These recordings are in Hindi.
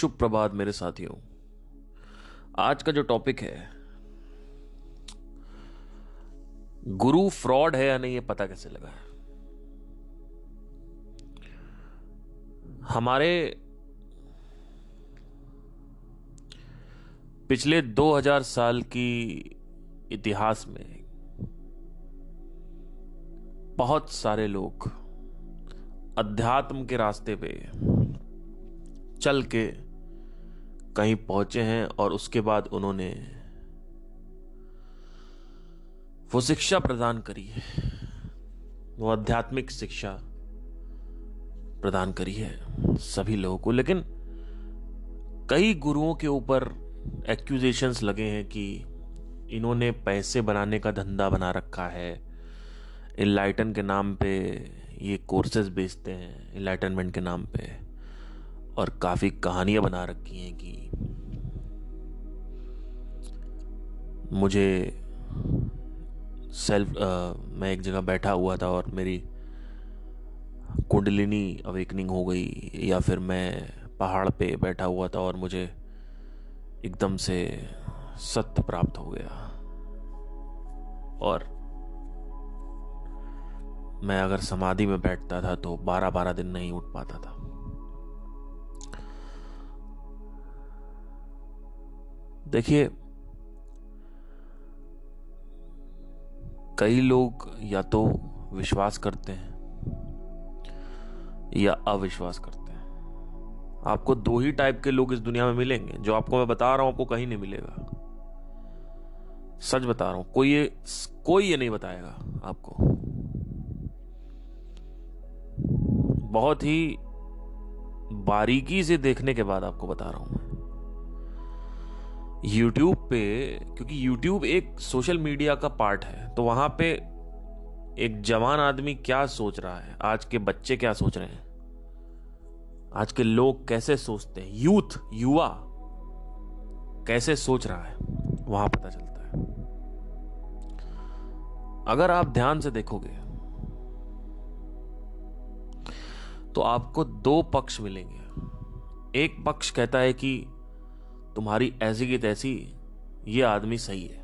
शुभ प्रभात मेरे साथियों। आज का जो टॉपिक है, गुरु फ्रॉड है या नहीं ये पता कैसे लगा है। हमारे पिछले 2000 साल की इतिहास में बहुत सारे लोग अध्यात्म के रास्ते पे चल के कहीं पहुंचे हैं और उसके बाद उन्होंने वो शिक्षा प्रदान करी है, वो आध्यात्मिक शिक्षा प्रदान करी है सभी लोगों को। लेकिन कई गुरुओं के ऊपर एक्यूजेशंस लगे हैं कि इन्होंने पैसे बनाने का धंधा बना रखा है, इनलाइटन के नाम पे ये कोर्सेज बेचते हैं इनलाइटनमेंट के नाम पे, और काफ़ी कहानियां बना रखी हैं कि मुझे मैं एक जगह बैठा हुआ था और मेरी कुंडलिनी अवेकनिंग हो गई, या फिर मैं पहाड़ पे बैठा हुआ था और मुझे एकदम से सत्य प्राप्त हो गया, और मैं अगर समाधि में बैठता था तो 12-12 दिन नहीं उठ पाता था। देखिए, कई लोग या तो विश्वास करते हैं या अविश्वास करते हैं। आपको दो ही टाइप के लोग इस दुनिया में मिलेंगे। जो आपको मैं बता रहा हूं आपको कहीं नहीं मिलेगा, सच बता रहा हूं। कोई ये नहीं बताएगा आपको। बहुत ही बारीकी से देखने के बाद आपको बता रहा हूं मैं। YouTube पे, क्योंकि YouTube एक सोशल मीडिया का पार्ट है, तो वहां पे एक जवान आदमी क्या सोच रहा है, आज के बच्चे क्या सोच रहे हैं, आज के लोग कैसे सोचते हैं, युवा कैसे सोच रहा है, वहां पता चलता है। अगर आप ध्यान से देखोगे तो आपको दो पक्ष मिलेंगे। एक पक्ष कहता है कि तुम्हारी ऐसी की तैसी ये आदमी सही है,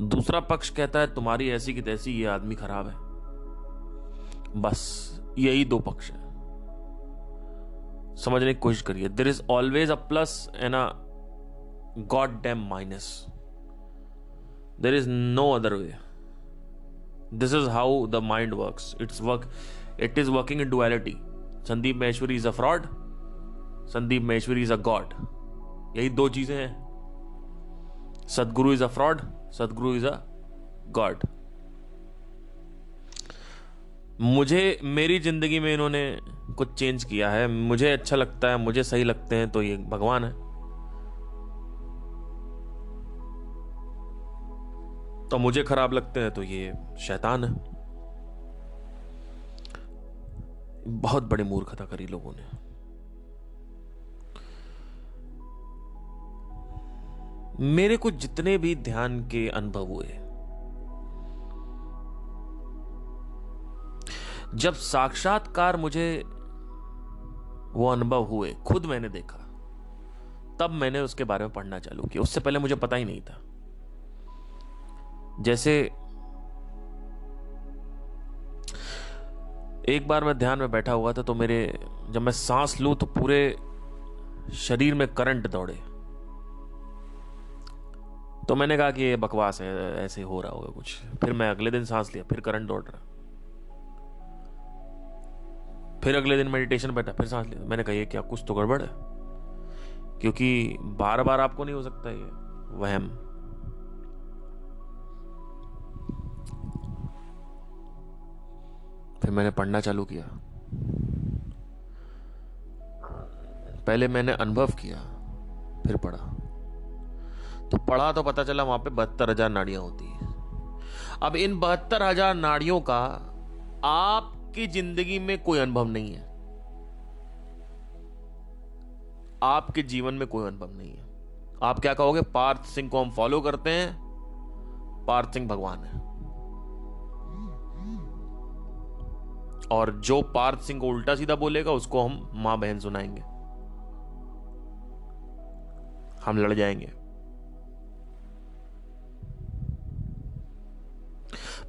दूसरा पक्ष कहता है तुम्हारी ऐसी की तैसी ये आदमी खराब है। बस यही दो पक्ष है। समझने की कोशिश करिए। There is always a plus and a goddamn minus. There is no other way. This is how the mind works. It is working in duality. Sandeep Maheshwari is a fraud, Sandeep Maheshwari is a god. यही दो चीजें हैं। Sadhguru is a fraud, Sadhguru is a god. मेरी जिंदगी में इन्होंने कुछ चेंज किया है। मुझे अच्छा लगता है, मुझे सही लगते हैं तो ये भगवान है, तो मुझे खराब लगते हैं तो ये शैतान है। बहुत बड़ी मूर्खता करी लोगों ने। मेरे को जितने भी ध्यान के अनुभव हुए, जब साक्षात्कार मुझे वो अनुभव हुए, खुद मैंने देखा, तब मैंने उसके बारे में पढ़ना चालू किया। उससे पहले मुझे पता ही नहीं था। जैसे एक बार मैं ध्यान में बैठा हुआ था तो जब मैं सांस लूं तो पूरे शरीर में करंट दौड़े। तो मैंने कहा कि ये बकवास है, ऐसे हो रहा होगा कुछ। फिर मैं अगले दिन सांस लिया, फिर करंट दौड़ रहा। फिर अगले दिन मेडिटेशन बैठा, फिर सांस लिया। मैंने कहा ये क्या, कुछ तो गड़बड़ है, क्योंकि बार बार आपको नहीं हो सकता ये वहम। फिर मैंने पढ़ना चालू किया। पहले मैंने अनुभव किया, फिर पढ़ा। तो पढ़ा तो पता चला वहां पे 72,000 नाड़ियां होती हैं। अब इन 72,000 नाड़ियों का आपकी जिंदगी में कोई अनुभव नहीं है। आपके जीवन में कोई अनुभव नहीं है। आप क्या कहोगे, पार्थ सिंह को हम फॉलो करते हैं, पार्थ सिंह भगवान है। और जो पार्थ सिंह को उल्टा सीधा बोलेगा उसको हम मां बहन सुनाएंगे। हम लड़ जाएंगे।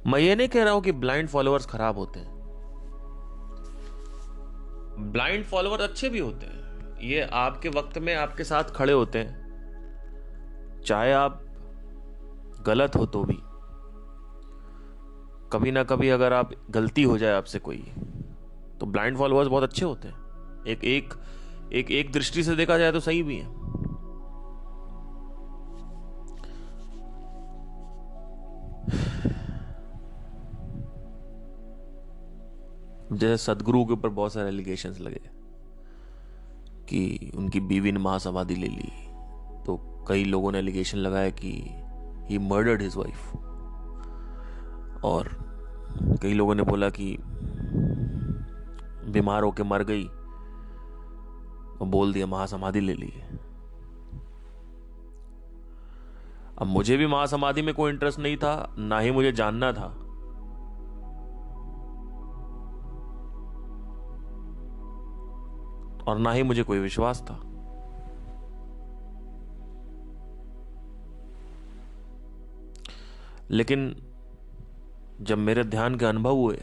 मैं ये नहीं कह रहा हूं कि ब्लाइंड फॉलोअर्स खराब होते हैं, ब्लाइंड फॉलोअर अच्छे भी होते हैं। ये आपके वक्त में आपके साथ खड़े होते हैं, चाहे आप गलत हो तो भी। कभी ना कभी अगर आप गलती हो जाए आपसे कोई, तो ब्लाइंड फॉलोअर्स बहुत अच्छे होते हैं। एक दृष्टि से देखा जाए तो सही भी है। जैसे सदगुरु के ऊपर बहुत सारे एलिगेशंस लगे कि उनकी बीवी ने महासमाधि ले ली, तो कई लोगों ने एलिगेशन लगाया कि ही मर्डर्ड हिज वाइफ, और कई लोगों ने बोला कि बीमार होकर मर गई और बोल दिया महासमाधि ले ली। अब मुझे भी महासमाधि में कोई इंटरेस्ट नहीं था, ना ही मुझे जानना था। और ना ही मुझे कोई विश्वास था। लेकिन जब मेरे ध्यान के अनुभव हुए,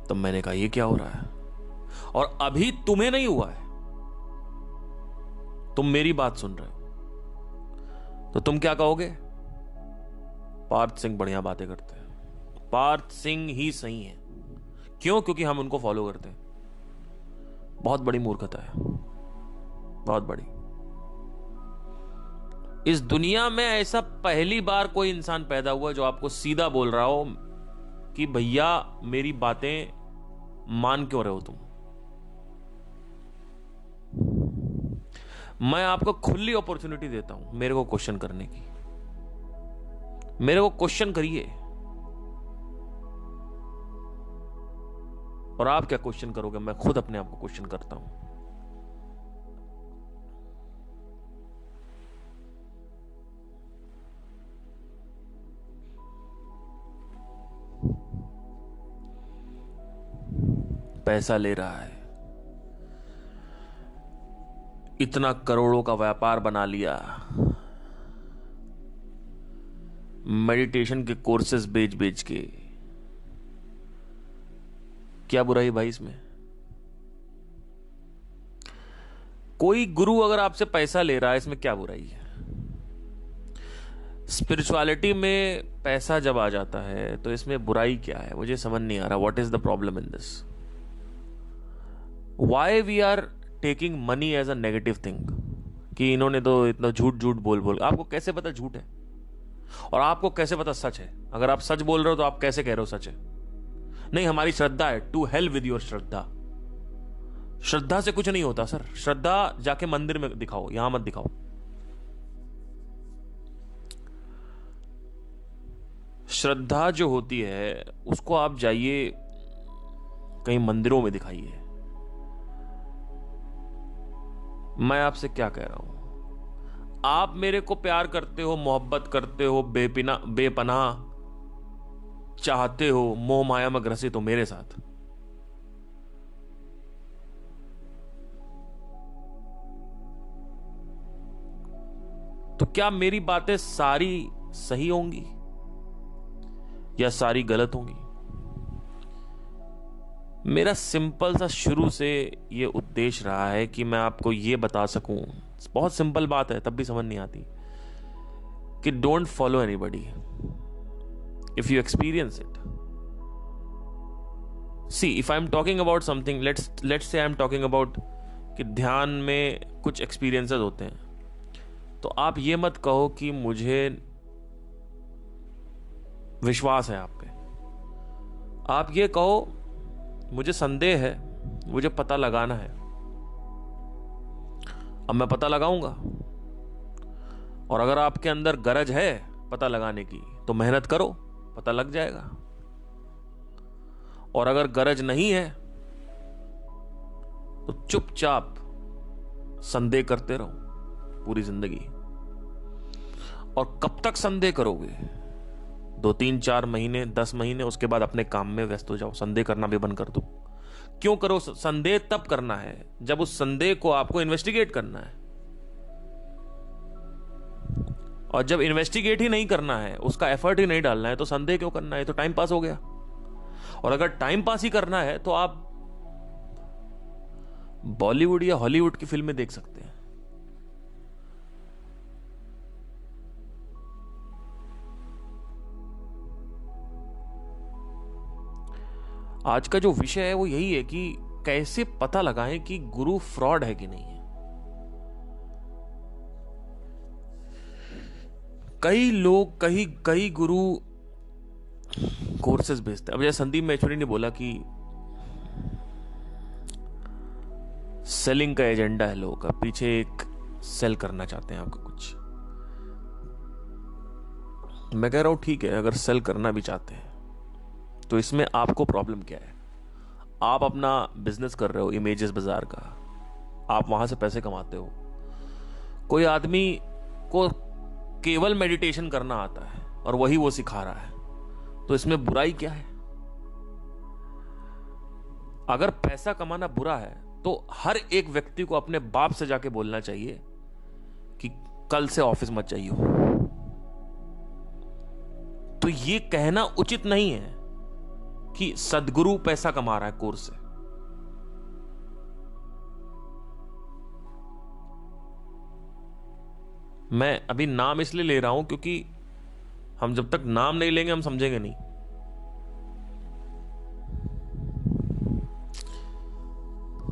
तब मैंने कहा ये क्या हो रहा है। और अभी तुम्हें नहीं हुआ है, तुम मेरी बात सुन रहे हो, तो तुम क्या कहोगे? पार्थ सिंह बढ़िया बातें करते हैं, पार्थ सिंह ही सही है। क्यों? क्योंकि हम उनको फॉलो करते हैं। बहुत बड़ी मूर्खता है, बहुत बड़ी। इस दुनिया में ऐसा पहली बार कोई इंसान पैदा हुआ जो आपको सीधा बोल रहा हो कि भैया मेरी बातें मान क्यों रहे हो तुम। मैं आपको खुली अपॉर्चुनिटी देता हूं मेरे को क्वेश्चन करने की। मेरे को क्वेश्चन करिए, और आप क्या क्वेश्चन करोगे? मैं खुद अपने आप को क्वेश्चन करता हूं। पैसा ले रहा है, इतना करोड़ों का व्यापार बना लिया, मेडिटेशन के कोर्सेज बेच बेच के। क्या बुराई भाई इसमें? कोई गुरु अगर आपसे पैसा ले रहा है, इसमें क्या बुराई है? स्पिरिचुअलिटी में पैसा जब आ जाता है तो इसमें बुराई क्या है? मुझे समझ नहीं आ रहा। What is the problem in this? Why we are taking money as a negative thing कि इन्होंने तो इतना झूठ झूठ बोल बोल। आपको कैसे पता झूठ है? और आपको कैसे पता सच है? अगर आप सच बोल रहे हो तो आप कैसे कह रहे हो सच है? नहीं, हमारी श्रद्धा है। टू हेल विद योर श्रद्धा। श्रद्धा से कुछ नहीं होता सर। श्रद्धा जाके मंदिर में दिखाओ, यहां मत दिखाओ। श्रद्धा जो होती है उसको आप जाइए कहीं मंदिरों में दिखाइए। मैं आपसे क्या कह रहा हूं? आप मेरे को प्यार करते हो, मोहब्बत करते हो, बेपनाह चाहते हो, मोह माया में ग्रसित हो मेरे साथ। तो क्या मेरी बातें सारी सही होंगी या सारी गलत होंगी? मेरा सिंपल सा शुरू से ये उद्देश्य रहा है कि मैं आपको ये बता सकूं, बहुत सिंपल बात है तब भी समझ नहीं आती, कि don't follow anybody if you experience it. See, if I'm talking about something, let's say I'm talking about कि ध्यान में कुछ experiences होते हैं, तो आप ये मत कहो कि मुझे विश्वास है आप पे। आप ये कहो मुझे संदेह है, मुझे पता लगाना है। अब मैं पता लगाऊंगा, और अगर आपके अंदर गरज है पता लगाने की तो मेहनत करो, पता लग जाएगा। और अगर गरज नहीं है तो चुपचाप संदेह करते रहो पूरी जिंदगी। और कब तक संदेह करोगे? 2, 3, 4 महीने, 10 महीने, उसके बाद अपने काम में व्यस्त हो जाओ। संदेह करना भी बंद कर दो। क्यों करो संदेह? तब करना है जब उस संदेह को आपको इन्वेस्टिगेट करना है। और जब इन्वेस्टिगेट ही नहीं करना है, उसका एफर्ट ही नहीं डालना है, तो संदेह क्यों करना है? तो टाइम पास हो गया। और अगर टाइम पास ही करना है तो आप बॉलीवुड या हॉलीवुड की फिल्में देख सकते हैं। आज का जो विषय है वो यही है कि कैसे पता लगाएं कि गुरु फ्रॉड है कि नहीं है। कई लोग कई गुरु कोर्सेज बेचते हैं। अब जैसे संदीप महेश्वरी ने बोला कि सेलिंग का एजेंडा है लोगों का, पीछे एक सेल करना चाहते हैं आपको कुछ। मैं कह रहा हूं ठीक है, अगर सेल करना भी चाहते हैं तो इसमें आपको प्रॉब्लम क्या है? आप अपना बिजनेस कर रहे हो इमेजेस बाजार का, आप वहां से पैसे कमाते हो। कोई आदमी को केवल मेडिटेशन करना आता है और वही वो सिखा रहा है, तो इसमें बुराई क्या है? अगर पैसा कमाना बुरा है तो हर एक व्यक्ति को अपने बाप से जाके बोलना चाहिए कि कल से ऑफिस मत जाइयो। तो ये कहना उचित नहीं है कि सदगुरु पैसा कमा रहा है कोर्स से। मैं अभी नाम इसलिए ले रहा हूं क्योंकि हम जब तक नाम नहीं लेंगे हम समझेंगे नहीं।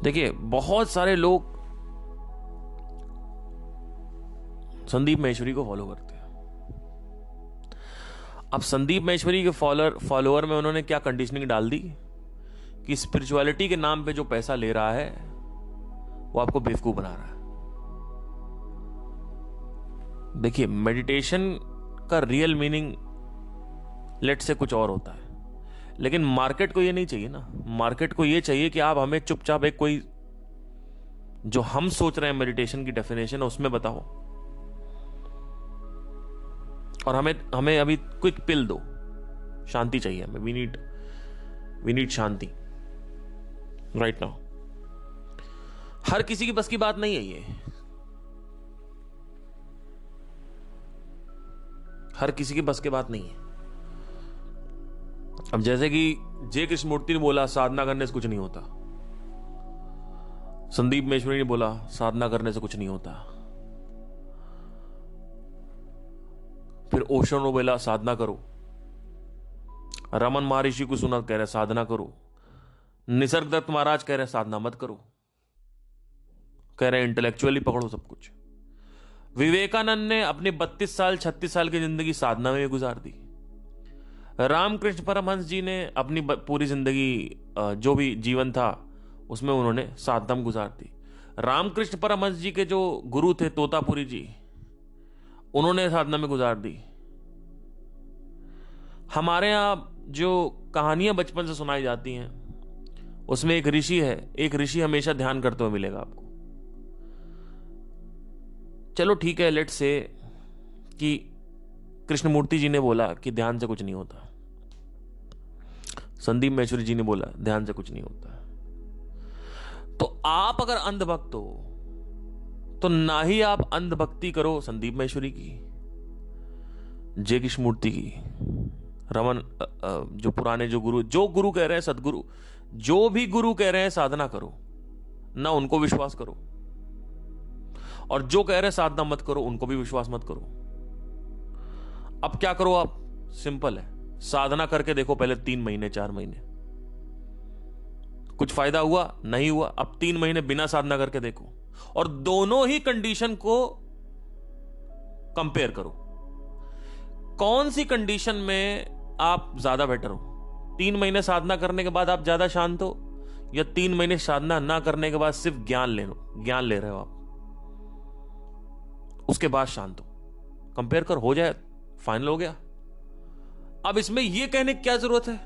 देखिए, बहुत सारे लोग संदीप महेश्वरी को फॉलो करते हैं। अब संदीप महेश्वरी के फॉलोअर में उन्होंने क्या कंडीशनिंग डाल दी कि स्पिरिचुअलिटी के नाम पे जो पैसा ले रहा है वो आपको बेवकूफ बना रहा है। देखिए, मेडिटेशन का रियल मीनिंग लेट से कुछ और होता है, लेकिन मार्केट को ये नहीं चाहिए ना। मार्केट को ये चाहिए कि आप हमें चुपचाप एक कोई जो हम सोच रहे हैं मेडिटेशन की डेफिनेशन है उसमें बताओ, और हमें अभी क्विक पिल दो, शांति चाहिए हमें। We need shanti right now. हर किसी की बस की बात नहीं है ये, हर किसी की बस की बात नहीं है। अब जैसे कि जे कृष्णमूर्ति ने बोला साधना करने से कुछ नहीं होता, संदीप महेश्वरी ने बोला साधना करने से कुछ नहीं होता, फिर ओशो ने बोला साधना करो, रमन महर्षि को सुना कह रहे साधना करो, निसर्ग दत्त महाराज कह रहे साधना मत करो, कह रहे इंटेलेक्चुअली पकड़ो सब कुछ। विवेकानंद ने अपनी 32 साल 36 साल की जिंदगी साधना में गुजार दी। रामकृष्ण परमहंस जी ने अपनी पूरी जिंदगी जो भी जीवन था उसमें उन्होंने साधना में गुजार दी। रामकृष्ण परमहंस जी के जो गुरु थे तोतापुरी जी, उन्होंने साधना में गुजार दी। हमारे यहां जो कहानियां बचपन से सुनाई जाती हैं उसमें एक ऋषि है, एक ऋषि हमेशा ध्यान करते हुए मिलेगा आपको। चलो ठीक है, लेट्स से कि कृष्णमूर्ति जी ने बोला कि ध्यान से कुछ नहीं होता, संदीप महेश्वरी जी ने बोला ध्यान से कुछ नहीं होता, तो आप अगर अंधभक्त हो तो ना ही आप अंधभक्ति करो संदीप महेश्वरी की, जे कृष्णमूर्ति की, रमन जो पुराने जो गुरु कह रहे हैं, सदगुरु जो भी गुरु कह रहे हैं साधना करो, ना उनको विश्वास करो, और जो कह रहे हैं साधना मत करो उनको भी विश्वास मत करो। अब क्या करो आप? सिंपल है, साधना करके देखो पहले 3 महीने 4 महीने, कुछ फायदा हुआ नहीं हुआ, अब 3 महीने बिना साधना करके देखो, और दोनों ही कंडीशन को कंपेयर करो। कौन सी कंडीशन में आप ज्यादा बेटर हो? 3 महीने साधना करने के बाद आप ज्यादा शांत हो, या 3 महीने साधना ना करने के बाद सिर्फ ज्ञान ले रहे हो आप, उसके बाद शांत हो? कंपेयर कर, हो जाए फाइनल हो गया। अब इसमें यह कहने की क्या जरूरत है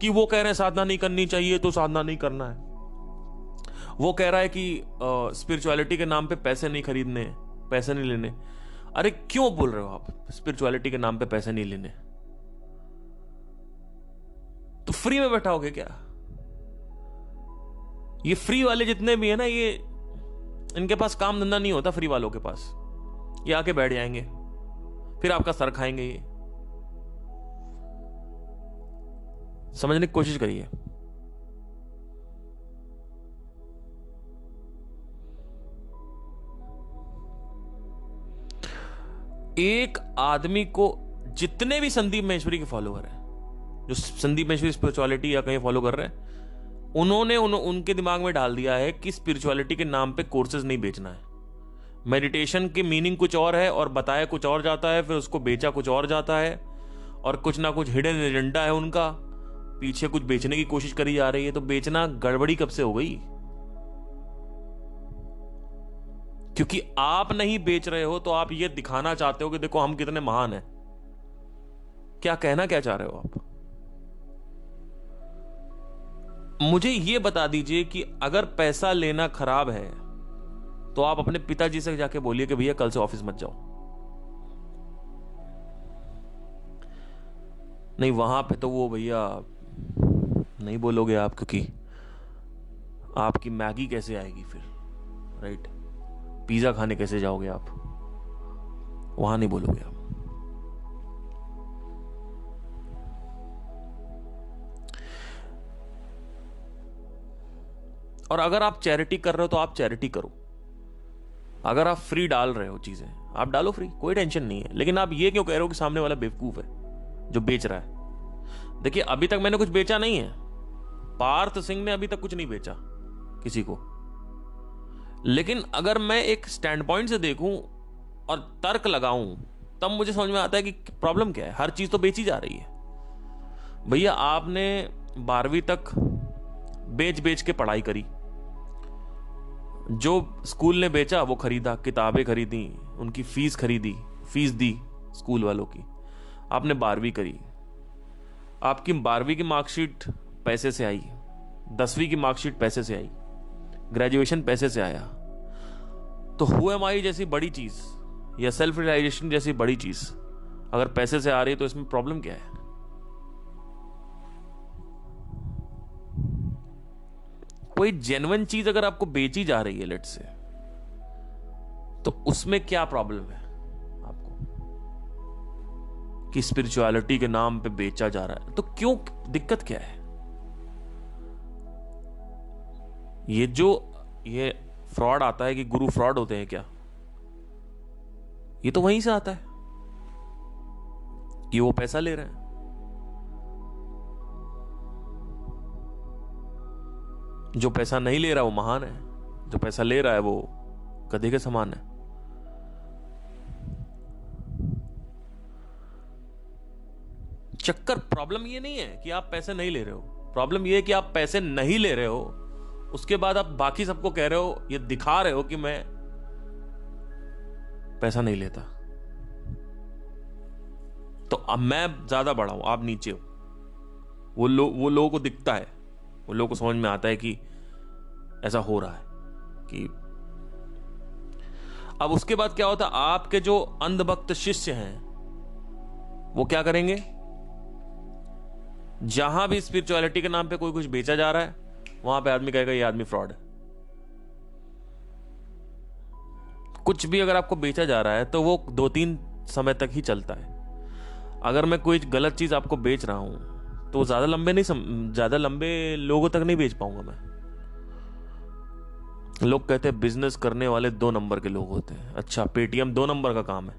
कि वो कह रहे हैं साधना नहीं करनी चाहिए तो साधना नहीं करना है, वो कह रहा है कि स्पिरिचुअलिटी के नाम पे पैसे नहीं खरीदने, पैसे नहीं लेने। अरे क्यों बोल रहे हो आप स्पिरिचुअलिटी के नाम पे पैसे नहीं लेने? तो फ्री में बैठाओगे क्या? ये फ्री वाले जितने भी है ना, ये इनके पास काम धंधा नहीं होता। फ्री वालों के पास ये आके बैठ जाएंगे, फिर आपका सर खाएंगे ये। समझने की कोशिश करिए। एक आदमी को, जितने भी संदीप महेश्वरी के फॉलोअर हैं, जो संदीप महेश्वरी स्पिरिचुअलिटी या कहीं फॉलो कर रहे हैं, उन्होंने उनके दिमाग में डाल दिया है कि स्पिरिचुअलिटी के नाम पे कोर्सेज नहीं बेचना है। मेडिटेशन की मीनिंग कुछ और है और बताया कुछ और जाता है, फिर उसको बेचा कुछ और जाता है, और कुछ ना कुछ हिडन एजेंडा है उनका, पीछे कुछ बेचने की कोशिश करी जा रही है। तो बेचना गड़बड़ी कब से हो गई? क्योंकि आप नहीं बेच रहे हो तो आप ये दिखाना चाहते हो कि देखो हम कितने महान हैं। क्या कहना क्या चाह रहे हो आप? मुझे ये बता दीजिए कि अगर पैसा लेना खराब है तो आप अपने पिताजी से जाके बोलिए कि भैया कल से ऑफिस मत जाओ। नहीं, वहां पे तो वो भैया नहीं बोलोगे आप, क्योंकि आपकी मैगी कैसे आएगी फिर, राइट? पिज्जा खाने कैसे जाओगे आप? वहां नहीं बोलोगे आप। और अगर आप चैरिटी कर रहे हो तो आप चैरिटी करो। अगर आप फ्री डाल रहे हो चीजें, आप डालो फ्री, कोई टेंशन नहीं है। लेकिन आप ये क्यों कह रहे हो कि सामने वाला बेवकूफ है जो बेच रहा है? देखिए, अभी तक मैंने कुछ बेचा नहीं है। पार्थ सिंह ने अभी तक कुछ नहीं बेचा किसी को। लेकिन अगर मैं एक स्टैंड पॉइंट से देखूं और तर्क लगाऊं, तब मुझे समझ में आता है कि प्रॉब्लम क्या है। हर चीज तो बेची जा रही है। भैया, आपने 12वीं तक बेच बेच के पढ़ाई करी। जो स्कूल ने बेचा वो खरीदा, किताबें खरीदी, उनकी फीस खरीदी, फीस दी स्कूल वालों की। आपने 12वीं करी, आपकी 12वीं की मार्कशीट पैसे से आई, 10वीं की मार्कशीट पैसे से आई, ग्रेजुएशन पैसे से आया। तो हु एम आई जैसी बड़ी चीज या सेल्फ रियलाइजेशन जैसी बड़ी चीज अगर पैसे से आ रही है तो इसमें प्रॉब्लम क्या है? कोई जेन्युइन चीज अगर आपको बेची जा रही है लेट से, तो उसमें क्या प्रॉब्लम है आपको कि स्पिरिचुअलिटी के नाम पे बेचा जा रहा है? तो क्यों, दिक्कत क्या है? ये फ्रॉड आता है कि गुरु फ्रॉड होते हैं क्या? ये तो वहीं से आता है कि वो पैसा ले रहे हैं। जो पैसा नहीं ले रहा वो महान है, जो पैसा ले रहा है वो गधे के समान है। चक्कर, प्रॉब्लम ये नहीं है कि आप पैसे नहीं ले रहे हो। प्रॉब्लम ये है कि आप पैसे नहीं ले रहे हो, उसके बाद आप बाकी सबको कह रहे हो, ये दिखा रहे हो कि मैं पैसा नहीं लेता। तो अब मैं ज्यादा बड़ा हूं, आप नीचे हो। वो लोगों को दिखता है, वो लोगों को समझ में आता है कि ऐसा हो रहा है कि। अब उसके बाद क्या होता है, आपके जो अंधभक्त शिष्य हैं वो क्या करेंगे? जहां भी स्पिरिचुअलिटी के नाम पे कोई कुछ बेचा जा रहा है, वहां पे आदमी कहेगा ये आदमी फ्रॉड है। कुछ भी अगर आपको बेचा जा रहा है तो वो 2-3 समय तक ही चलता है। अगर मैं कोई गलत चीज आपको बेच रहा हूं तो ज्यादा लंबे लोगों तक नहीं बेच पाऊंगा मैं। लोग कहते हैं बिजनेस करने वाले 2 नंबर के लोग होते हैं। अच्छा, पेटीएम 2 नंबर का काम है,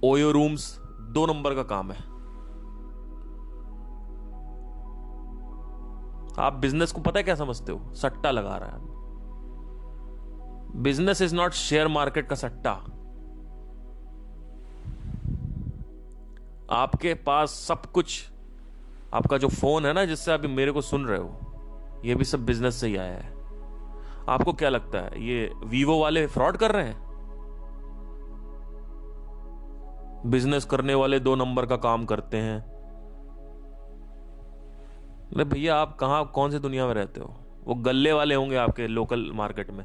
ओयो रूम्स 2 नंबर का काम है। आप बिजनेस को पता है क्या समझते हो? सट्टा लगा रहा है। Business is not share market का सट्टा। आपके पास सब कुछ, आपका जो फोन है ना जिससे आप मेरे को सुन रहे हो, ये भी सब बिजनेस से ही आया है। आपको क्या लगता है ये वीवो वाले फ्रॉड कर रहे हैं? बिजनेस करने वाले 2 नंबर का काम करते हैं। अरे भैया, आप कौन सी दुनिया में रहते हो? वो गल्ले वाले होंगे आपके लोकल मार्केट में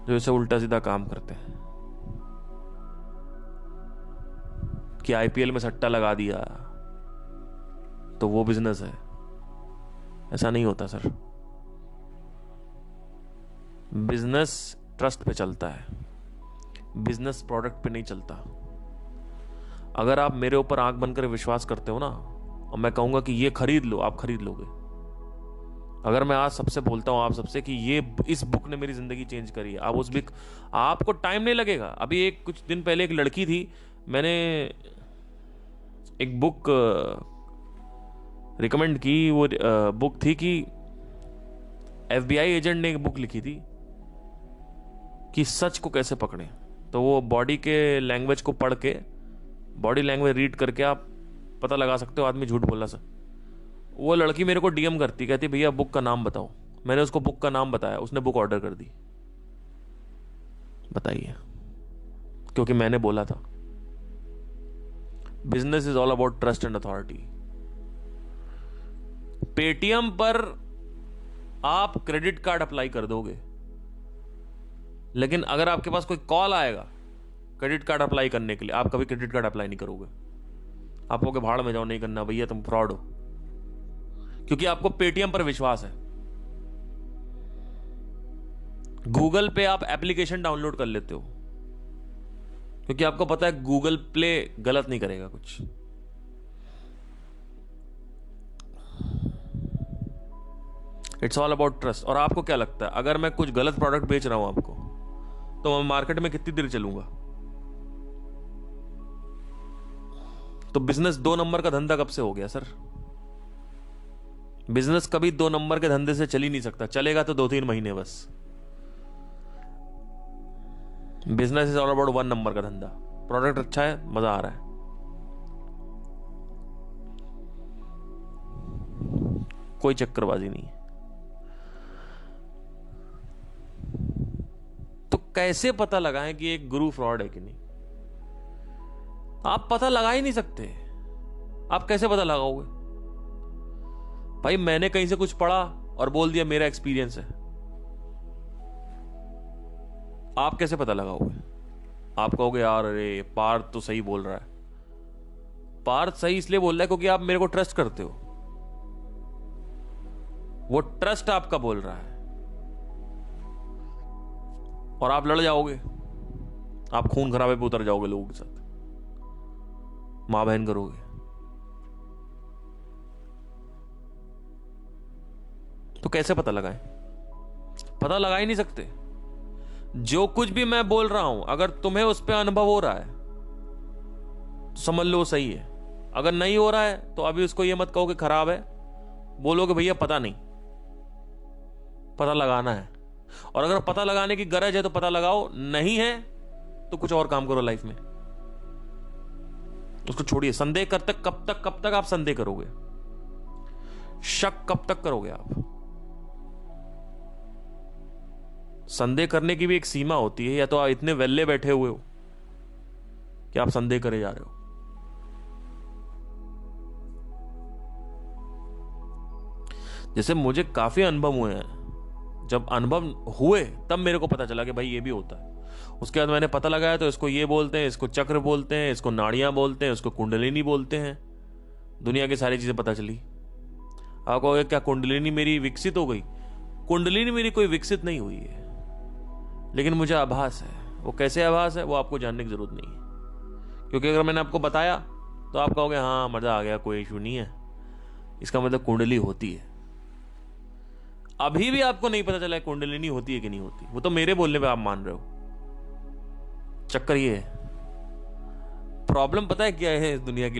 जो इसे उल्टा सीधा काम करते हैं कि आईपीएल में सट्टा लगा दिया तो वो बिजनेस है। ऐसा नहीं होता सर। बिजनेस ट्रस्ट पे चलता है। बिजनेस प्रोडक्ट पे नहीं चलता। अगर आप मेरे ऊपर आंख बंद कर विश्वास करते हो ना, और मैं कहूंगा कि ये खरीद लो, आप खरीद लोगे। अगर मैं आज सबसे बोलता हूं, आप सबसे कि ये इस बुक ने मेरी जिंदगी चेंज करी है, आप उस बुक, आपको टाइम नहीं लगेगा। अभी एक कुछ दिन पहले एक लड़की थी, मैंने एक बुक रिकमेंड की। वो बुक थी कि FBI एजेंट ने एक बुक लिखी थी कि सच को कैसे पकड़ें। तो वो बॉडी के लैंग्वेज को पढ़ के, बॉडी लैंग्वेज रीड करके आप पता लगा सकते हो आदमी झूठ बोला सर। वो लड़की मेरे को DM करती, कहती भैया बुक का नाम बताओ। मैंने उसको बुक का नाम बताया, उसने बुक ऑर्डर कर दी। बताइए, क्योंकि मैंने बोला था। Business is all about trust and authority. Paytm पर आप क्रेडिट कार्ड अप्लाई कर दोगे, लेकिन अगर आपके पास कोई कॉल आएगा क्रेडिट कार्ड अप्लाई करने के लिए, आप कभी क्रेडिट कार्ड अप्लाई नहीं करोगे। आप कहोगे भाड़ में जाओ, नहीं करना भैया, तुम फ्रॉड हो, क्योंकि आपको पेटीएम पर विश्वास है। गूगल पे आप एप्लीकेशन डाउनलोड कर लेते हो, क्योंकि आपको पता है गूगल प्ले गलत नहीं करेगा कुछ। It's all about trust. और आपको क्या लगता है, अगर मैं कुछ गलत प्रोडक्ट बेच रहा हूं आपको, तो मैं मार्केट में कितनी देर चलूंगा? तो बिजनेस 2 नंबर का धंधा कब से हो गया सर? बिजनेस कभी 2 नंबर के धंधे से चल ही नहीं सकता। चलेगा तो 2-3 महीने बस। Business is all about 1 number का धंधा। प्रोडक्ट अच्छा है, मजा आ रहा है, कोई चक्करबाजी नहीं है। तो कैसे पता लगाएं कि एक गुरु फ्रॉड है कि नहीं? आप पता लगा ही नहीं सकते। आप कैसे पता लगाओगे? भाई मैंने कहीं से कुछ पढ़ा और बोल दिया मेरा एक्सपीरियंस है, आप कैसे पता लगाओगे? आप कहोगे यार अरे पार्थ तो सही बोल रहा है। पार्थ सही इसलिए बोल रहा है क्योंकि आप मेरे को ट्रस्ट करते हो। वो ट्रस्ट आपका बोल रहा है, और आप लड़ जाओगे, आप खून खराबे पे उतर जाओगे, लोगों के साथ मां बहन करोगे। तो कैसे पता लगाएं? पता लगा ही नहीं सकते। जो कुछ भी मैं बोल रहा हूं, अगर तुम्हें उस पर अनुभव हो रहा है तो समझ लो सही है। अगर नहीं हो रहा है तो अभी उसको ये मत कहो कि खराब है, बोलोगे भैया पता नहीं, पता लगाना है। और अगर पता लगाने की गरज है तो पता लगाओ, नहीं है तो कुछ और काम करो लाइफ में, उसको छोड़िए। संदेह करते कब तक आप संदेह करोगे? शक कब तक करोगे आप? संदेह करने की भी एक सीमा होती है। या तो आप इतने वेल्ले बैठे हुए हो कि आप संदेह करे जा रहे हो। जैसे मुझे काफी अनुभव हुए हैं, जब अनुभव हुए तब मेरे को पता चला कि भाई ये भी होता है। उसके बाद मैंने पता लगाया तो इसको ये बोलते हैं, इसको चक्र बोलते हैं, इसको नाड़ियां बोलते हैं, इसको कुंडलिनी बोलते हैं। दुनिया की सारी चीजें पता चली। आप कहोगे क्या कुंडलिनी मेरी विकसित हो गई? कुंडलिनी मेरी कोई विकसित नहीं हुई है, लेकिन मुझे आभास है। वो कैसे आभास है वो आपको जानने की जरूरत नहीं है, क्योंकि अगर मैंने आपको बताया तो आप कहोगे हाँ मजा आ गया, कोई इशू नहीं है। इसका मतलब कुंडली होती है। अभी भी आपको नहीं पता चला कुंडलिनी होती है कि नहीं होती, वो तो मेरे बोलने पे आप मान रहे हो। चक्कर ये है। प्रॉब्लम पता है क्या है इस दुनिया की?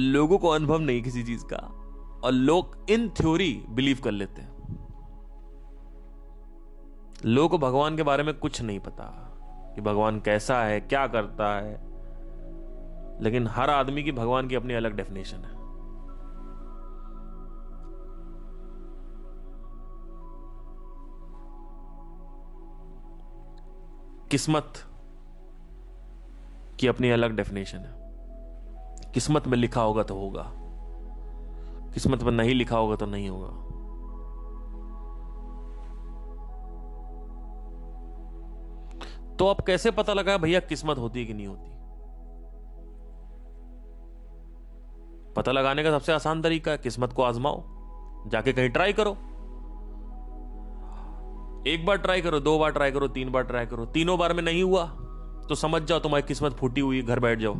लोगों को अनुभव नहीं किसी चीज का, और लोग इन थ्योरी बिलीव कर लेते हैं। लोगों को भगवान के बारे में कुछ नहीं पता कि भगवान कैसा है, क्या करता है, लेकिन हर आदमी की भगवान की अपनी अलग डेफिनेशन है। किस्मत की अपनी अलग डेफिनेशन है। किस्मत में लिखा होगा तो होगा, किस्मत में नहीं लिखा होगा तो नहीं होगा। तो अब कैसे पता लगा भैया किस्मत होती है कि नहीं होती? पता लगाने का सबसे आसान तरीका है किस्मत को आजमाओ, जाके कहीं ट्राई करो। एक बार ट्राई करो, 2 बार ट्राई करो, 3 बार ट्राई करो, तीनों बार में नहीं हुआ तो समझ जाओ तुम्हारी किस्मत फूटी हुई, घर बैठ जाओ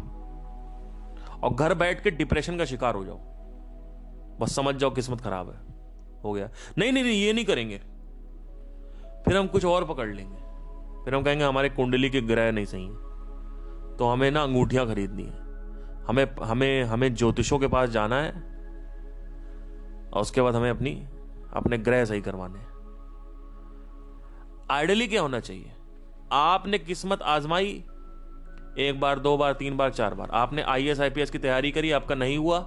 और घर बैठ के डिप्रेशन का शिकार हो जाओ। बस समझ जाओ किस्मत खराब है, हो गया। नहीं नहीं नहीं, ये नहीं करेंगे, फिर हम कुछ और पकड़ लेंगे। फिर हम कहेंगे हमारे कुंडली के ग्रह नहीं सही है, तो हमें ना अंगूठियां खरीदनी है, हमें हमें हमें ज्योतिषों के पास जाना है और उसके बाद हमें अपने ग्रह सही करवाने हैं। आइडियली क्या होना चाहिए? आपने किस्मत आजमाई, 1 बार, 2 बार, 3 बार, 4 बार। आपने IAS IPS की तैयारी करी, आपका नहीं हुआ,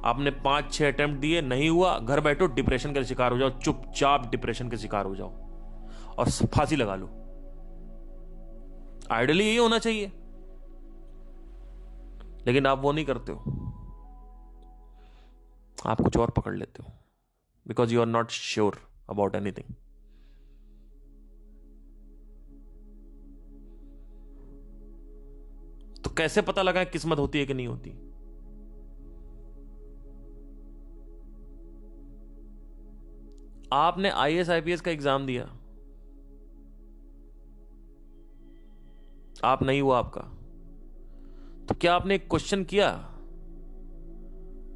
आपने 5-6 अटेम्प्ट दिए, नहीं हुआ, घर बैठो, डिप्रेशन का शिकार हो जाओ, चुपचाप डिप्रेशन के शिकार हो जाओ और फांसी लगा लो। आइडियली यही होना चाहिए, लेकिन आप वो नहीं करते हो, आप कुछ और पकड़ लेते हो, because you are not sure about anything. तो कैसे पता लगा किस्मत होती है कि नहीं होती? आपने IAS IPS का एग्जाम दिया, आप नहीं हुआ आपका, तो क्या आपने एक क्वेश्चन किया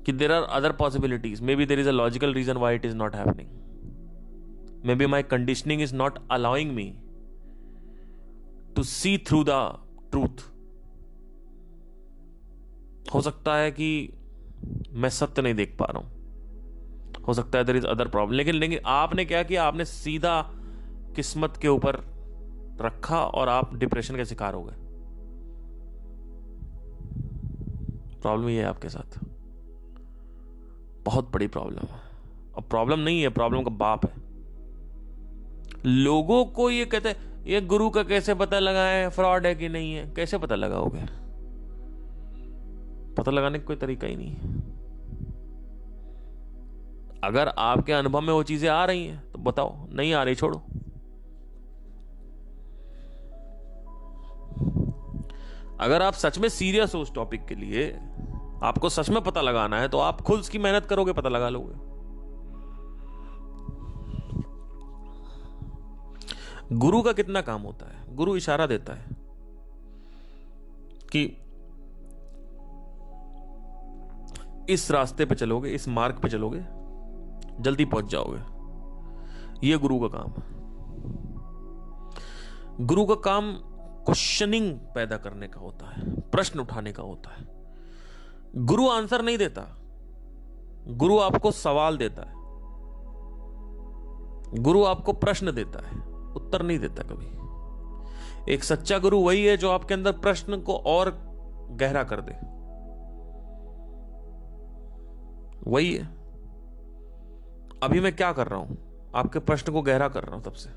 कि there are other possibilities, maybe there is a logical reason why it is not happening, maybe my conditioning is not allowing me to see through the truth. हो सकता है कि मैं सत्य नहीं देख पा रहा हूं, हो सकता है देयर इज अदर प्रॉब्लम। लेकिन आपने क्या किया? आपने सीधा किस्मत के ऊपर रखा और आप डिप्रेशन के शिकार हो गए। प्रॉब्लम ये है आपके साथ, बहुत बड़ी प्रॉब्लम है। और प्रॉब्लम नहीं है, प्रॉब्लम का बाप है। लोगों को ये कहते हैं ये गुरु का कैसे पता लगाएं फ्रॉड है कि नहीं है? कैसे पता लगाओगे? पता लगाने का कोई तरीका ही नहीं है। अगर आपके अनुभव में वो चीजें आ रही हैं तो बताओ, नहीं आ रही छोड़ो। अगर आप सच में सीरियस हो उस टॉपिक के लिए, आपको सच में पता लगाना है, तो आप खुद उसकी मेहनत करोगे, पता लगा लोगे। गुरु का कितना काम होता है? गुरु इशारा देता है कि इस रास्ते पे चलोगे, इस मार्ग पे चलोगे, जल्दी पहुंच जाओगे। यह गुरु का काम है। गुरु का काम क्वेश्चनिंग पैदा करने का होता है, प्रश्न उठाने का होता है। गुरु आंसर नहीं देता, गुरु आपको सवाल देता है, गुरु आपको प्रश्न देता है, उत्तर नहीं देता कभी। एक सच्चा गुरु वही है जो आपके अंदर प्रश्न को और गहरा कर दे, वही है। अभी मैं क्या कर रहा हूं? आपके प्रश्न को गहरा कर रहा हूं। तब से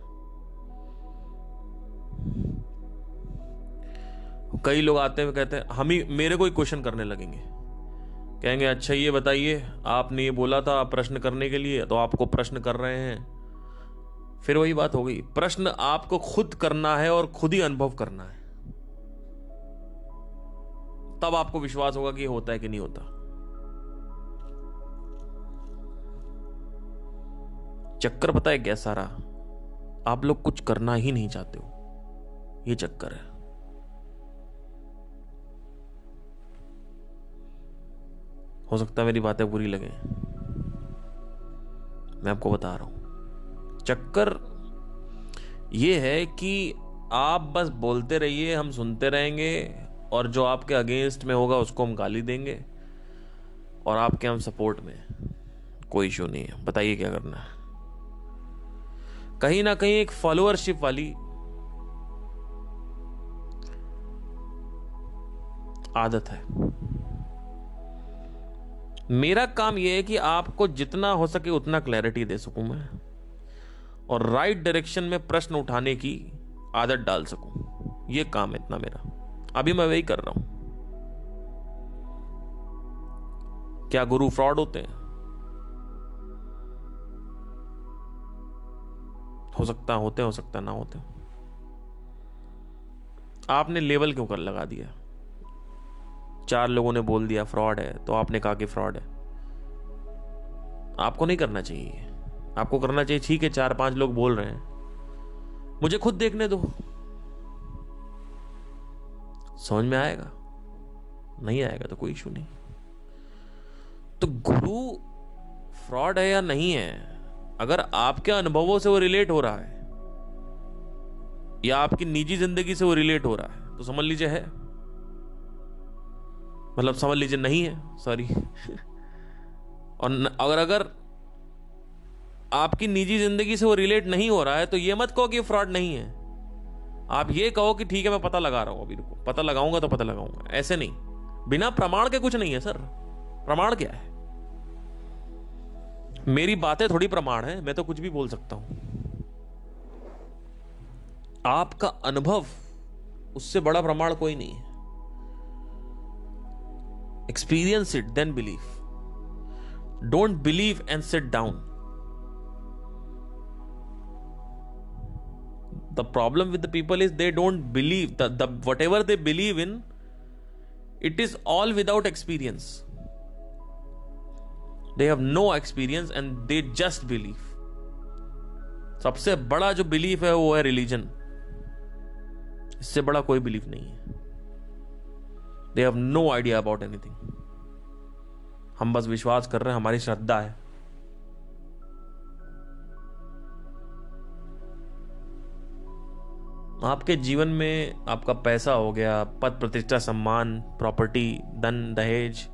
कई लोग आते हैं, कहते हैं हम ही मेरे को ही क्वेश्चन करने लगेंगे, कहेंगे अच्छा ये बताइए, आपने ये बोला था प्रश्न करने के लिए, तो आपको प्रश्न कर रहे हैं। फिर वही बात हो गई, प्रश्न आपको खुद करना है और खुद ही अनुभव करना है, तब आपको विश्वास होगा कि ये होता है कि नहीं होता। चक्कर पता है क्या सारा? आप लोग कुछ करना ही नहीं चाहते हो, ये चक्कर है। हो सकता है मेरी बातें बुरी लगे, मैं आपको बता रहा हूं। चक्कर ये है कि आप बस बोलते रहिए, हम सुनते रहेंगे, और जो आपके अगेंस्ट में होगा उसको हम गाली देंगे, और आपके हम सपोर्ट में। कोई इशू नहीं है, बताइए क्या करना है। कहीं ना कहीं एक फॉलोअरशिप वाली आदत है। मेरा काम यह है कि आपको जितना हो सके उतना क्लैरिटी दे सकूं मैं, और राइट डायरेक्शन में प्रश्न उठाने की आदत डाल सकूं। यह काम है इतना मेरा। अभी मैं वही कर रहा हूं। क्या गुरु फ्रॉड होते हैं? हो सकता होते, हो सकता ना होते। आपने लेवल क्यों कर लगा दिया? 4 लोगों ने बोल दिया फ्रॉड है, तो आपने कहा कि फ्रॉड है। आपको नहीं करना चाहिए। आपको करना चाहिए ठीक है 4-5 लोग बोल रहे हैं, मुझे खुद देखने दो, समझ में आएगा। नहीं आएगा तो कोई इशू नहीं। तो गुरु फ्रॉड है या नहीं है, अगर आपके अनुभवों से वो रिलेट हो रहा है या आपकी निजी जिंदगी से वो रिलेट हो रहा है तो समझ लीजिए है, मतलब समझ लीजिए नहीं है, सॉरी। और अगर आपकी निजी जिंदगी से वो रिलेट नहीं हो रहा है तो ये मत कहो कि फ्रॉड नहीं है, आप ये कहो कि ठीक है मैं पता लगा रहा हूं, अभी रुको, पता लगाऊंगा तो पता लगाऊंगा। ऐसे नहीं, बिना प्रमाण के कुछ नहीं है सर। प्रमाण क्या है? मेरी बातें थोड़ी प्रमाण है, मैं तो कुछ भी बोल सकता हूं। आपका अनुभव, उससे बड़ा प्रमाण कोई नहीं है। Experience it then believe. Don't believe and sit down. The problem with the people is they don't believe the whatever they believe in, it is all without experience. They have no experience and they just believe. सबसे बड़ा जो बिलीफ है वो है रिलीजन। इससे बड़ा कोई बिलीफ नहीं है। They have no idea about anything. हम बस विश्वास कर रहे हैं, हमारी श्रद्धा है। आपके जीवन में आपका पैसा हो गया, पद प्रतिष्ठा, सम्मान, प्रॉपर्टी, धन, दहेज,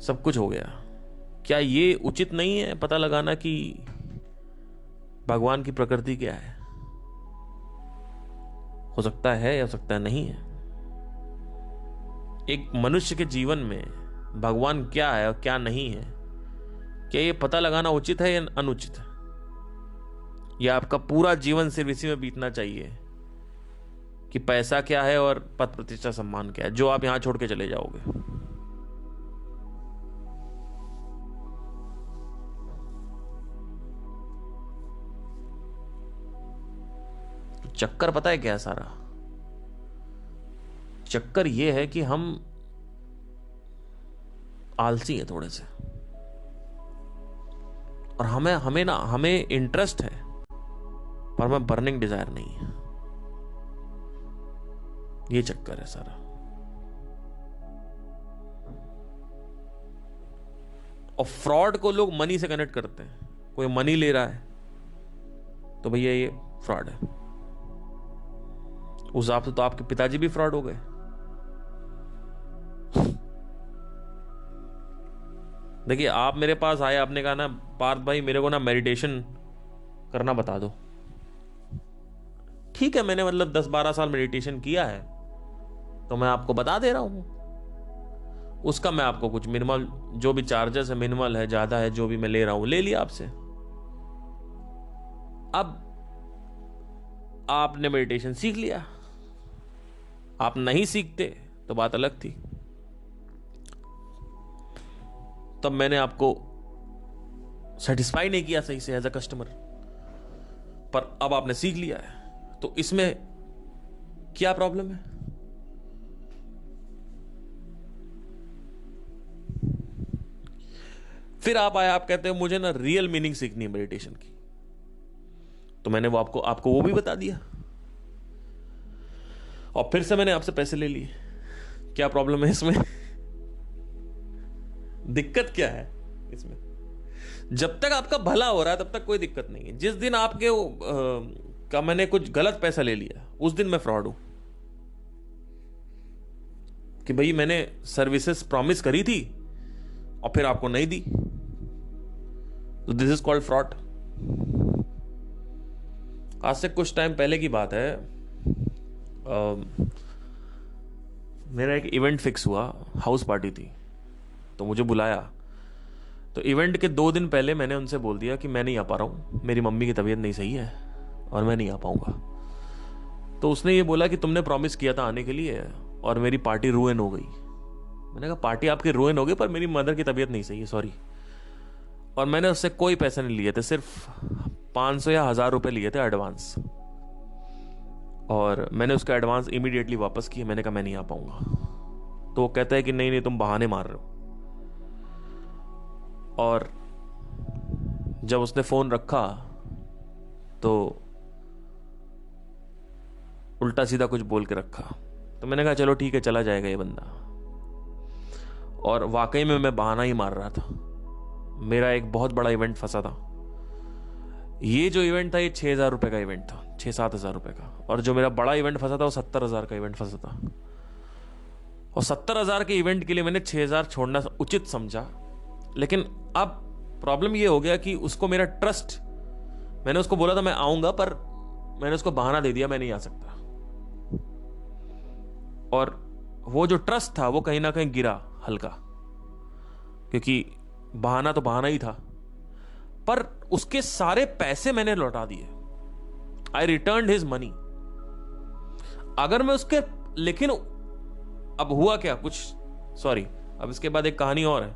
सब कुछ हो गया। क्या ये उचित नहीं है पता लगाना कि भगवान की प्रकृति क्या है? हो सकता है या हो सकता है नहीं है। एक मनुष्य के जीवन में भगवान क्या है और क्या नहीं है, क्या ये पता लगाना उचित है या अनुचित है? या आपका पूरा जीवन सिर्फ इसी में बीतना चाहिए कि पैसा क्या है और पद प्रतिष्ठा सम्मान क्या है, जो आप यहां छोड़ के चले जाओगे? चक्कर पता है क्या? सारा चक्कर यह है कि हम आलसी हैं थोड़े से, और हमें इंटरेस्ट है पर हमें बर्निंग डिजायर नहीं है। ये चक्कर है सारा। और फ्रॉड को लोग मनी से कनेक्ट करते हैं। कोई मनी ले रहा है तो भैया ये फ्रॉड है। उस हिसाब से तो आपके पिताजी भी फ्रॉड हो गए। देखिए, आप मेरे पास आए, आपने कहा ना पार्थ भाई मेरे को ना मेडिटेशन करना बता दो। ठीक है, मैंने मतलब 10-12 साल मेडिटेशन किया है तो मैं आपको बता दे रहा हूं। उसका मैं आपको कुछ मिनिमल, जो भी चार्जेस है, मिनिमल है, ज्यादा है, जो भी मैं ले रहा हूं ले लिया आपसे। अब आपने मेडिटेशन सीख लिया, आप नहीं सीखते तो बात अलग थी। तब मैंने आपको सेटिस्फाई नहीं किया सही से एज अ कस्टमर, पर अब आपने सीख लिया है तो इसमें क्या प्रॉब्लम है? फिर आप आए, आप कहते हैं मुझे ना रियल मीनिंग सीखनी है मेडिटेशन की, तो मैंने वो आपको वो भी बता दिया और फिर से मैंने आपसे पैसे ले लिए। क्या प्रॉब्लम है इसमें? दिक्कत क्या है इसमें? जब तक आपका भला हो रहा है तब तक कोई दिक्कत नहीं है। जिस दिन आपके का मैंने कुछ गलत पैसा ले लिया, उस दिन मैं फ्रॉड हूं कि भाई मैंने सर्विसेज प्रॉमिस करी थी और फिर आपको नहीं दी, तो दिस इज कॉल्ड फ्रॉड। आज से कुछ टाइम पहले की बात है, मेरा एक इवेंट फिक्स हुआ, हाउस पार्टी थी, तो मुझे बुलाया। तो इवेंट के 2 दिन पहले मैंने उनसे बोल दिया कि मैं नहीं आ पा रहा हूँ, मेरी मम्मी की तबीयत नहीं सही है और मैं नहीं आ पाऊंगा। तो उसने ये बोला कि तुमने प्रॉमिस किया था आने के लिए और मेरी पार्टी रुइन हो गई। मैंने कहा पार्टी आपकी रुइन हो गई पर मेरी मदर की तबीयत नहीं सही है, सॉरी। और मैंने उससे कोई पैसे नहीं लिए थे, सिर्फ 500 या 1000 रुपए लिए थे एडवांस, और मैंने उसका एडवांस इमीडिएटली वापस किया। मैंने कहा मैं नहीं आ पाऊंगा। तो वो कहता है कि नहीं नहीं तुम बहाने मार रहे हो। और जब उसने फोन रखा तो उल्टा सीधा कुछ बोल के रखा। तो मैंने कहा चलो ठीक है, चला जाएगा ये बंदा। और वाकई में मैं बहाना ही मार रहा था। मेरा एक बहुत बड़ा इवेंट फंसा था। ये जो इवेंट था ये 6,000 रुपये का इवेंट था, 6-7 हज़ार रुपये का। और जो मेरा बड़ा इवेंट फंसा था वो 70,000 का इवेंट फंसा था। और 70,000 के इवेंट के लिए मैंने 6,000 छोड़ना उचित समझा। लेकिन अब प्रॉब्लम ये हो गया कि उसको मेरा ट्रस्ट, मैंने उसको बोला था मैं आऊंगा, पर मैंने उसको बहाना दे दिया मैं नहीं आ सकता। और वो जो ट्रस्ट था वो कहीं ना कहीं गिरा हल्का, क्योंकि बहाना तो बहाना ही था। पर उसके सारे पैसे मैंने लौटा दिए। आई रिटर्न हिज मनी। अगर मैं उसके, लेकिन अब हुआ क्या कुछ, सॉरी, अब इसके बाद एक कहानी और है।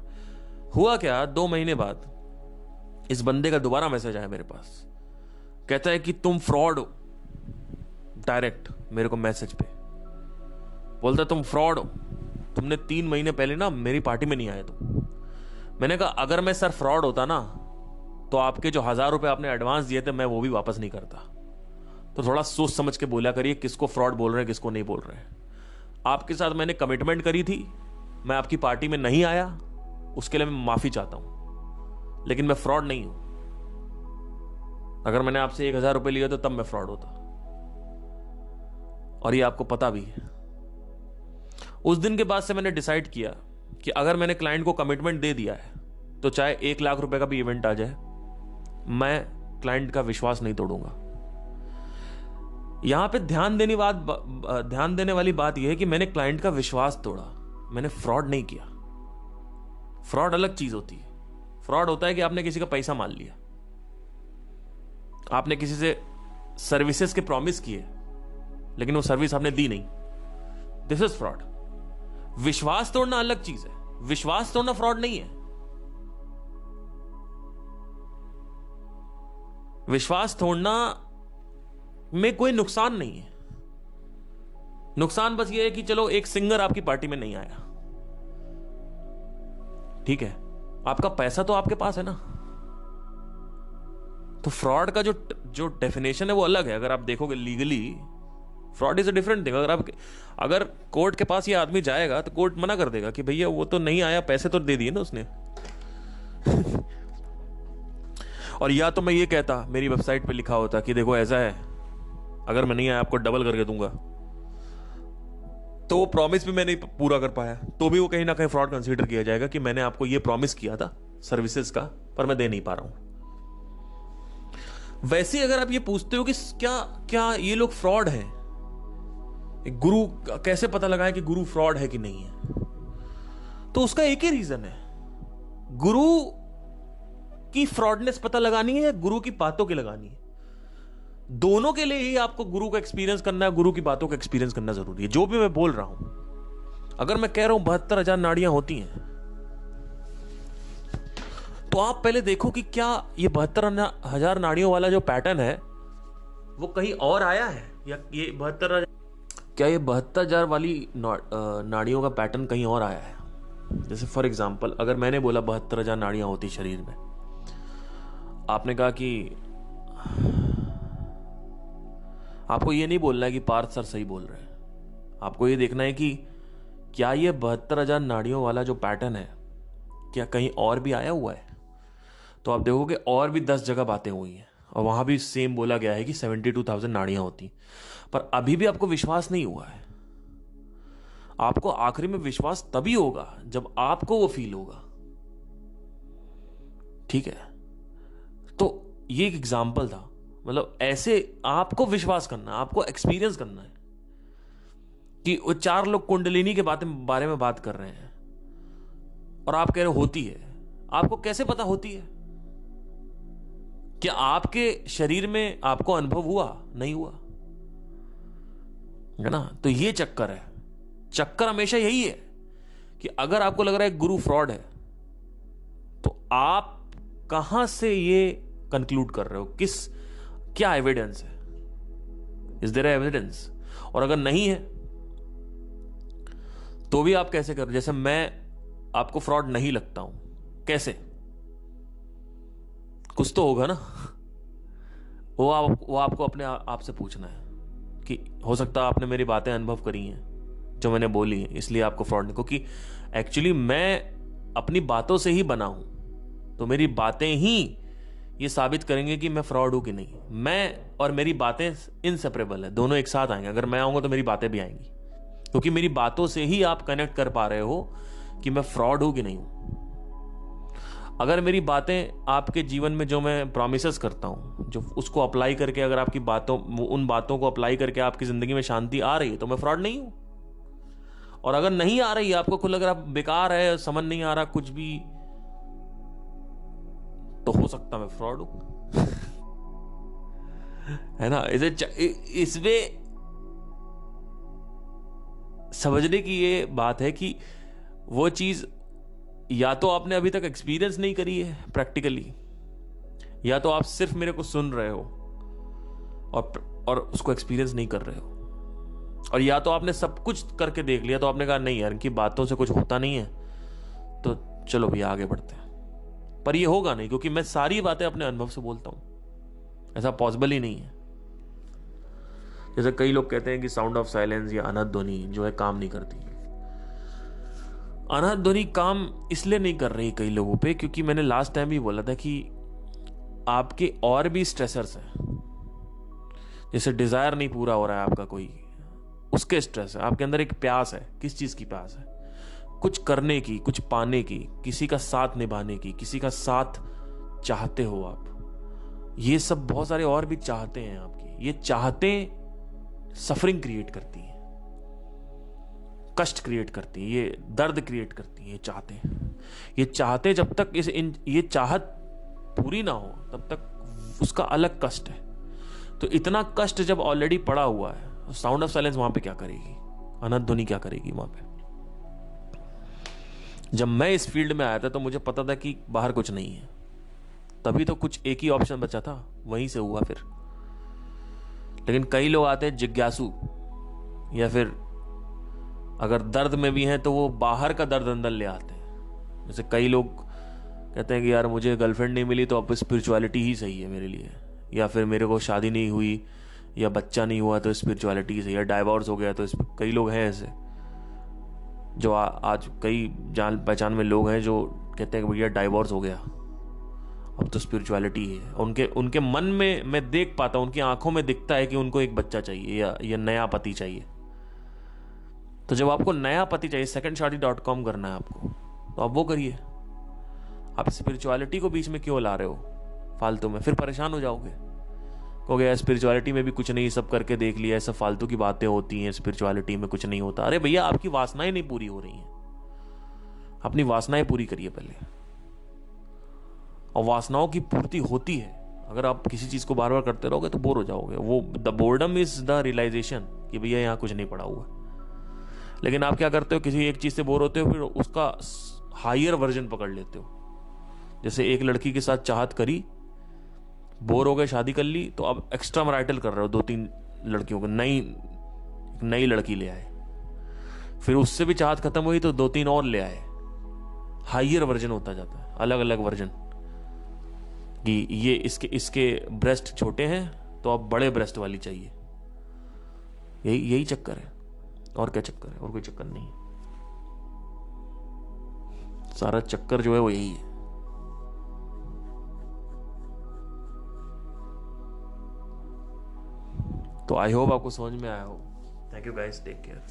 हुआ क्या, 2 महीने बाद इस बंदे का दोबारा मैसेज आया मेरे पास। कहता है कि तुम फ्रॉड हो। डायरेक्ट मेरे को मैसेज पे बोलता तुम फ्रॉड हो, तुमने 3 महीने पहले ना मेरी पार्टी में नहीं आए तुम। मैंने कहा अगर मैं सर फ्रॉड होता ना तो आपके जो 1,000 रुपए आपने एडवांस दिए थे मैं वो भी वापस नहीं करता। तो थोड़ा सोच समझ के बोला करिए किसको फ्रॉड बोल रहे हैं किसको नहीं बोल रहे हैं। आपके साथ मैंने कमिटमेंट करी थी, मैं आपकी पार्टी में नहीं आया, उसके लिए मैं माफी चाहता हूं, लेकिन मैं फ्रॉड नहीं हूं। अगर मैंने आपसे 1,000 रुपए लिए तो तब मैं फ्रॉड होता, और ये आपको पता भी है। उस दिन के बाद से मैंने डिसाइड किया कि अगर मैंने क्लाइंट को कमिटमेंट दे दिया है तो चाहे 1 लाख रुपए का भी इवेंट आ जाए, मैं क्लाइंट का विश्वास नहीं तोड़ूंगा। यहां पे ध्यान देने वाली बात यह है कि मैंने क्लाइंट का विश्वास तोड़ा, मैंने फ्रॉड नहीं किया। फ्रॉड अलग चीज होती है। फ्रॉड होता है कि आपने किसी का पैसा मान लिया, आपने किसी से सर्विसेज के प्रॉमिस किए लेकिन वो सर्विस आपने दी नहीं। This is fraud. विश्वास तोड़ना अलग चीज है, विश्वास तोड़ना फ्रॉड नहीं है। विश्वास तोड़ना में कोई नुकसान नहीं है। नुकसान बस ये है कि चलो एक सिंगर आपकी पार्टी में नहीं आया, ठीक है, आपका पैसा तो आपके पास है ना। तो फ्रॉड का जो डेफिनेशन है वो अलग है। अगर आप देखोगे legally, fraud is a different thing. अगर कोर्ट के पास ये आदमी जाएगा तो कोर्ट मना कर देगा कि भैया वो तो नहीं आया, पैसे तो दे दिए ना उसने। और या तो मैं ये कहता, मेरी वेबसाइट पे लिखा होता कि देखो ऐसा है, अगर मैं नहीं आया आपको डबल करके दूंगा, तो वो प्रॉमिस भी मैं नहीं पूरा कर पाया तो भी वो कहीं ना कहीं फ्रॉड कंसीडर किया जाएगा कि मैंने आपको ये प्रॉमिस किया था सर्विसेज का, पर मैं दे नहीं पा रहा हूं। वैसे अगर आप ये पूछते हो कि क्या ये लोग फ्रॉड हैं, गुरु कैसे पता लगाए कि गुरु फ्रॉड है कि नहीं है, तो उसका एक ही रीजन है। गुरु की फ्रॉडनेस पता लगानी है या गुरु की बातों की लगानी है। दोनों के लिए ही आपको गुरु का एक्सपीरियंस करना है, गुरु की बातों का एक्सपीरियंस करना जरूरी है। जो भी मैं बोल रहा हूं, अगर मैं कह रहा हूं 72,000 नाड़ियां होती हैं, तो आप पहले देखो कि क्या ये 72,000 नाड़ियों वाला जो पैटर्न है वो कहीं और आया है, या ये 72,000, क्या ये 72,000 वाली नाड़ियों का पैटर्न कहीं और आया है। जैसे फॉर एग्जाम्पल, अगर मैंने बोला 72,000 नाड़ियां होती शरीर में, आपने कहा कि आपको ये नहीं बोलना है कि पार्थ सर सही बोल रहे हैं, आपको ये देखना है कि क्या ये 72,000 नाड़ियों वाला जो पैटर्न है क्या कहीं और भी आया हुआ है। तो आप देखोगे और भी 10 जगह बातें हुई हैं और वहां भी सेम बोला गया है कि 72,000 नाड़ियां होती, पर अभी भी आपको विश्वास नहीं हुआ है। आपको आखिरी में विश्वास तभी होगा जब आपको वो फील होगा, ठीक है। तो ये एक एग्जाम्पल था, मतलब ऐसे आपको विश्वास करना, आपको एक्सपीरियंस करना है कि वो 4 लोग कुंडलिनी के बारे में बात कर रहे हैं और आप कह रहे हो होती है। आपको कैसे पता होती है? क्या आपके शरीर में आपको अनुभव हुआ? नहीं हुआ है ना। तो ये चक्कर है। चक्कर हमेशा यही है कि अगर आपको लग रहा है गुरु फ्रॉड है, तो आप कहां से ये कंक्लूड कर रहे हो, क्या एविडेंस है? Is there evidence? और अगर नहीं है तो भी आप कैसे कर रहे हो? जैसे मैं आपको फ्रॉड नहीं लगता हूं, कैसे? कुछ तो होगा ना। वो आपको अपने आप से पूछना है कि हो सकता है आपने मेरी बातें अनुभव करी हैं जो मैंने बोली हैं, इसलिए आपको फ्रॉड नहीं, क्योंकि एक्चुअली मैं अपनी बातों से ही बना हूं, तो मेरी बातें ही ये साबित करेंगे कि मैं फ्रॉड हूं कि नहीं। मैं और मेरी बातें इनसेपरेबल है, दोनों एक साथ आएंगे। अगर मैं आऊंगा तो मेरी बातें भी आएंगी, क्योंकि मेरी बातों से ही आप कनेक्ट कर पा रहे हो कि मैं फ्रॉड हूं कि नहीं हूं। अगर मेरी बातें आपके जीवन में जो मैं प्रॉमिसेस करता हूं, जो उसको अप्लाई करके अगर आपकी बातों उन बातों को अप्लाई करके आपकी जिंदगी में शांति आ रही है तो मैं फ्रॉड नहीं हूं। और अगर नहीं आ रही है, आपको खुद लग रहा बेकार है, समझ नहीं आ रहा कुछ भी, तो हो सकता मैं फ्रॉड हूं। है ना? इसमें समझने की ये बात है कि वो चीज या तो आपने अभी तक एक्सपीरियंस नहीं करी है प्रैक्टिकली, या तो आप सिर्फ मेरे को सुन रहे हो और उसको एक्सपीरियंस नहीं कर रहे हो, और या तो आपने सब कुछ करके देख लिया तो आपने कहा नहीं यार, इनकी बातों से कुछ होता नहीं है, तो चलो भैया आगे बढ़ते हैं। पर ये होगा नहीं, क्योंकि मैं सारी बातें अपने अनुभव से बोलता हूं, ऐसा पॉसिबल ही नहीं है। जैसे कई लोग कहते हैं कि साउंड ऑफ साइलेंस या अनहद ध्वनि जो है काम नहीं करती। अनहद ध्वनि काम इसलिए नहीं कर रही कई लोगों पे, क्योंकि मैंने लास्ट टाइम भी बोला था कि आपके और भी स्ट्रेसर्स हैं। जैसे डिजायर नहीं पूरा हो रहा है आपका कोई, उसके स्ट्रेस है। आपके अंदर एक प्यास है, किस चीज की प्यास है? कुछ करने की, कुछ पाने की, किसी का साथ निभाने की, किसी का साथ चाहते हो आप। ये सब बहुत सारे और भी चाहते हैं आपकी। ये चाहते सफरिंग क्रिएट करती है, कष्ट क्रिएट करती है, ये दर्द क्रिएट करती है। ये चाहते जब तक ये चाहत पूरी ना हो तब तक उसका अलग कष्ट है। तो इतना कष्ट जब ऑलरेडी पड़ा हुआ है, साउंड ऑफ साइलेंस वहां पे क्या करेगी? अनहद ध्वनि क्या करेगी वहां पे? जब मैं इस फील्ड में आया था तो मुझे पता था कि बाहर कुछ नहीं है, तभी तो कुछ एक ही ऑप्शन बचा था, वहीं से हुआ फिर। लेकिन कई लोग आते हैं जिज्ञासु, या फिर अगर दर्द में भी हैं तो वो बाहर का दर्द अंदर ले आते हैं। जैसे कई लोग कहते हैं कि यार मुझे गर्लफ्रेंड नहीं मिली तो अब स्पिरिचुअलिटी ही सही है मेरे लिए, या फिर मेरे को शादी नहीं हुई या बच्चा नहीं हुआ तो स्पिरिचुअलिटी ही सही है, डाइवोर्स हो गया तो कई लोग हैं ऐसे जो आज कई जान पहचान में लोग हैं जो कहते हैं कि भैया डाइवोर्स हो गया अब तो स्पिरिचुअलिटी है। उनके मन में मैं देख पाता हूं, उनकी आंखों में दिखता है कि उनको एक बच्चा चाहिए या नया पति चाहिए। तो जब आपको नया पति चाहिए, secondshadi.com करना है आपको, तो आप वो करिए। आप स्पिरिचुअलिटी को बीच में क्यों ला रहे हो फालतू में? फिर परेशान हो जाओगे, कहोगे यार स्पिरिचुअलिटी में भी कुछ नहीं, सब करके देख लिया, सब फालतू की बातें होती हैं, स्पिरिचुअलिटी में कुछ नहीं होता। अरे भैया आपकी वासनाएं नहीं पूरी हो रही हैं, अपनी वासनाएं पूरी करिए पहले। और वासनाओं की पूर्ति होती है, अगर आप किसी चीज को बार बार करते रहोगे तो बोर हो जाओगे। वो the boredom is the realisation कि भैया यहाँ कुछ नहीं पड़ा हुआ। लेकिन आप क्या करते हो, किसी एक चीज से बोर होते हो, फिर उसका हायर वर्जन पकड़ लेते हो। जैसे एक लड़की के साथ चाहत करी, बोर हो गए, शादी कर ली, तो अब एक्स्ट्रा मैरिटल कर रहे हो 2-3 लड़कियों को, नई लड़की ले आए, फिर उससे भी चाहत खत्म हुई तो 2-3 और ले आए। हायर वर्जन होता जाता है, अलग अलग वर्जन, कि ये इसके ब्रेस्ट छोटे हैं तो अब बड़े ब्रेस्ट वाली चाहिए। यही चक्कर है, और क्या चक्कर है? और कोई चक्कर नहीं है। सारा चक्कर जो है वो यही है। तो आई होप आपको समझ में आया हो। Thank you guys, take care.